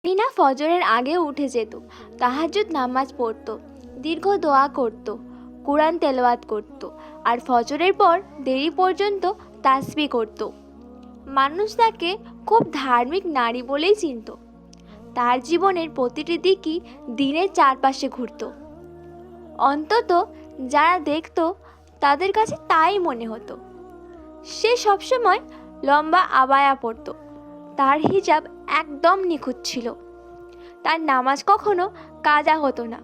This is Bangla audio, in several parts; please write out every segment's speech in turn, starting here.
রিনা ফজরের আগে উঠে যেত, তাহাজ্জুদ নামাজ পড়ত, দীর্ঘ দোয়া করত, কুরআন তেলাওয়াত করত, আর ফজরের পর দেরি পর্যন্ত তাসবিহ করত। মানুষ তাকে খুব ধার্মিক নারী বলেই চিনত। তার জীবনের প্রতিটি দিকই দিনের চারপাশে ঘুরত। অন্তত যারা দেখত তাদের কাছে তাই মনে হতো। সে সবসময় লম্বা আবায়া পরত, তার হিজাব একদম নিখুঁত ছিল, তার নামাজ কখনো কাজা হতো না।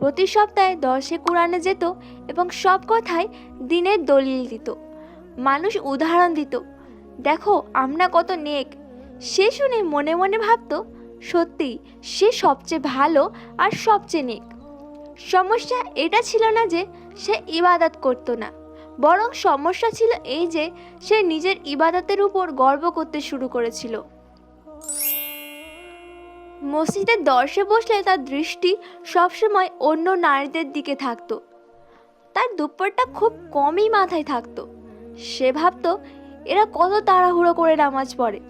প্রতি সপ্তাহে দর্শে কোরআনে যেত এবং সব কথায় দিনের দলিল দিত। মানুষ উদাহরণ দিত, দেখো আমরা কত নেক। সে শুনে মনে মনে ভাবত, সত্যি সে সবচেয়ে ভালো আর সবচেয়ে নেক। সমস্যা এটা ছিল না যে সে ইবাদত করত না, বরং সমস্যা ছিল এই যে সে নিজের ইবাদতের উপর গর্ব করতে শুরু করেছিল। মসজিদের দর্শে বসলে তার দৃষ্টি সবসময় অন্য নারীদের দিকে থাকতো। তার দুপুরটা খুব কমই মাথায় থাকতো। সে ভাবতো, এরা কত তাড়াহুড়ো করে নামাজ পড়ে,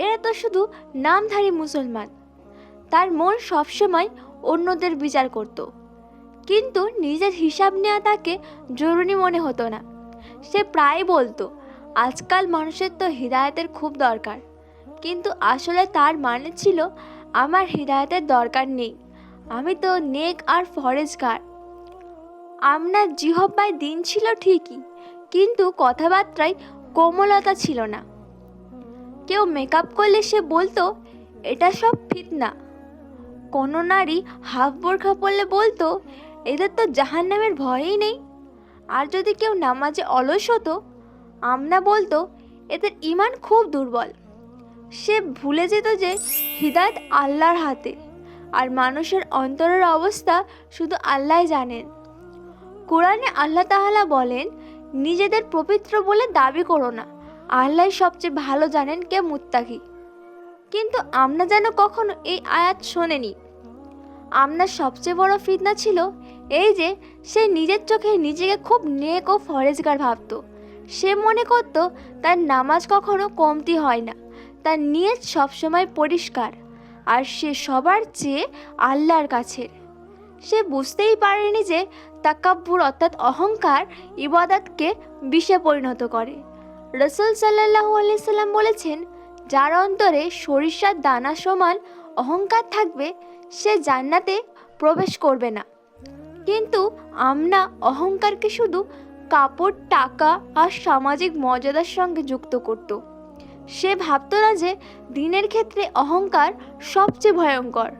এরা তো শুধু নামধারী মুসলমান। তার মন সবসময় অন্যদের বিচার করত, কিন্তু নিজের হিসাব নেওয়া তাকে জরুরি মনে হতো না। সে প্রায় বলতো, আজকাল মানুষের তো হিদায়াতের খুব দরকার, কিন্তু আসলে তার মানে ছিল, আমার হিদায়াতের দরকার নেই, আমি তো নেক আর ফরেজগার। আপনার জিহ্বায় দিন ছিল ঠিকই, কিন্তু কথাবার্তায় কোমলতা ছিল না। কেউ মেকআপ করলে সে বলতো, এটা সব ফিতনা। কোনো নারী হাফ বোরখা পরলে বলতো, এদের তো জাহান্নামের ভয়ই নেই। আর যদি কেউ নামাজে অলস হতো, আমরা বলতো, এদের ঈমান খুব দুর্বল। সে ভুলে যেত যে হিদায়াত আল্লাহর হাতে, আর মানুষের অন্তরের অবস্থা শুধু আল্লাহই জানেন। কোরআনে আল্লাহ তাআলা বলেন, নিজেদের পবিত্র বলে দাবি করো না, আল্লাহই সবচেয়ে ভালো জানেন কে মুত্তাকি। কিন্তু আমরা যেন কখনো এই আয়াত শোনেনি। আপনার সবচেয়ে বড় ফিতনা ছিল এই যে সে নিজের চোখে নিজেকে খুব নেক ও ফরেজগার ভাবত। সে মনে করত তার নামাজ কখনো কমতি হয় না, তার নিয়ত সবসময় পরিষ্কার, আর সে সবার চেয়ে আল্লাহর কাছের। সে বুঝতেই পারেনি যে তাকাব্বুর অর্থাৎ অহংকার ইবাদতকে বিষে পরিণত করে। রাসূল সাল্লাল্লাহু আলাইহি সাল্লাম বলেছেন, যার অন্তরে সরিষার দানা সমান অহংকার থাকবে সে জান্নাতে প্রবেশ করবে না। কিন্তু আমরা অহংকারকে শুধু কাপড়, টাকা আর সামাজিক মর্যাদার সঙ্গে যুক্ত করত। সে ভাবত না যে দিনের ক্ষেত্রে অহংকার সবচেয়ে ভয়ঙ্কর।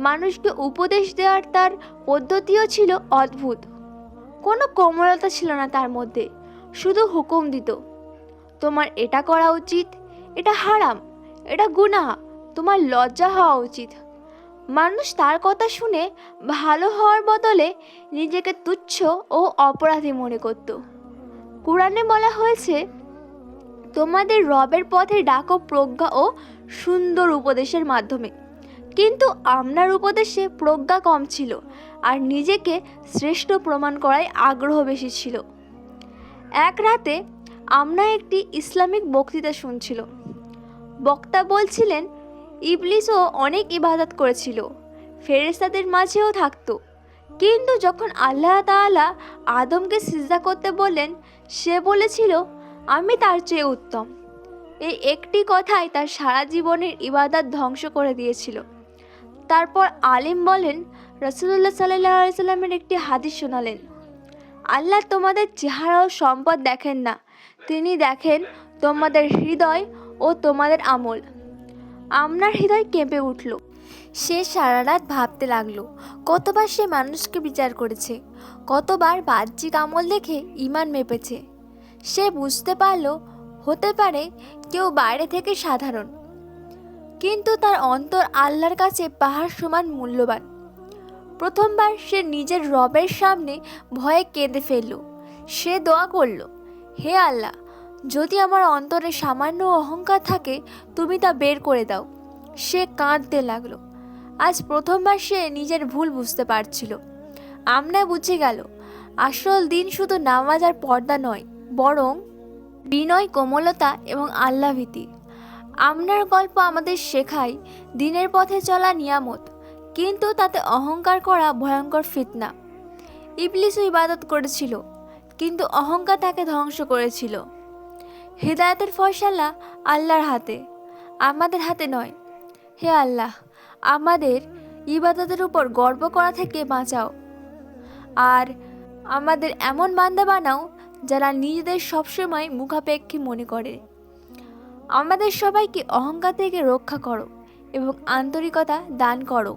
মানুষকে উপদেশ দেওয়ার তার পদ্ধতিও ছিল অদ্ভুত। কোনো কোমলতা ছিল না তার মধ্যে, শুধু হুকুম দিত, তোমার এটা করা উচিত, এটা হারাম, এটা গুনাহ, তোমার লজ্জা হওয়া উচিত। মানুষ তার কথা শুনে ভালো হওয়ার বদলে নিজেকে তুচ্ছ ও অপরাধী মনে করত। কোরআনে বলা হয়েছে, তোমাদের রবের পথে ডাকো প্রজ্ঞা ও সুন্দর উপদেশের মাধ্যমে। কিন্তু আপনার উপদেশে প্রজ্ঞা কম ছিল, আর নিজেকে শ্রেষ্ঠ প্রমাণ করায় আগ্রহ বেশি ছিল। এক রাতে আমরা একটি ইসলামিক বক্তৃতা শুনছিল। বক্তা বলছিলেন, ইবলিসও অনেক ইবাদত করেছিল, ফেরেশতাদের মাঝেও থাকতো, কিন্তু যখন আল্লাহ তাআলা আদমকে সিজদা করতে বললেন, সে বলেছিল, আমি তার চেয়ে উত্তম। এই একটি কথাই তার সারা জীবনের ইবাদত ধ্বংস করে দিয়েছিল। তারপর আলিম বলেন, রাসূলুল্লাহ সাল্লাল্লাহু আলাইহি সাল্লামের একটি হাদিস শোনালেন, আল্লাহ তোমাদের চেহারা ও সম্পদ দেখেন না, তিনি দেখেন তোমাদের হৃদয় ও তোমাদের আমল। আপনার হৃদয় কেঁপে উঠল। সে সারা রাত ভাবতে লাগলো, কতবার সে মানুষকে বিচার করেছে, কতবার বাহ্যিক আমল দেখে ঈমান মেপেছে। সে বুঝতে পারল, হতে পারে কেউ বাইরে থেকে সাধারণ, কিন্তু তার অন্তর আল্লাহর কাছে পাহাড় সমান মূল্যবান। প্রথমবার সে নিজের রবের সামনে ভয়ে কেঁদে ফেলল। সে দোয়া করল, হে আল্লাহ, যদি আমার অন্তরে সামান্য অহংকার থাকে তুমি তা বের করে দাও। সে কাঁদতে লাগলো। আজ প্রথমবার সে নিজের ভুল বুঝতে পারছিল। আমরা বুঝে গেল, আসল দিন শুধু নামাজ আর পর্দা নয়, বরং বিনয়, কোমলতা এবং আল্লাহ ভীতি। আমরার গল্প আমাদের শেখায় দিনের পথে চলা নিয়ামত, কিন্তু তাতে অহংকার করা ভয়ঙ্কর ফিতনা। ইবলিসও ইবাদত করেছিল, কিন্তু অহংকার তাকে ধ্বংস করেছিল। হিদায়াতের ফয়সালা আল্লাহর হাতে, আমাদের হাতে নয়। হে আল্লাহ, আমাদের ইবাদতের উপর গর্ব করা থেকে বাঁচাও, আর আমাদের এমন বান্দা বানাও যারা নিজেদের সবসময় মুখাপেক্ষী মনে করে। আমাদের সবাইকে অহংকার থেকে রক্ষা করো এবং আন্তরিকতা দান করো।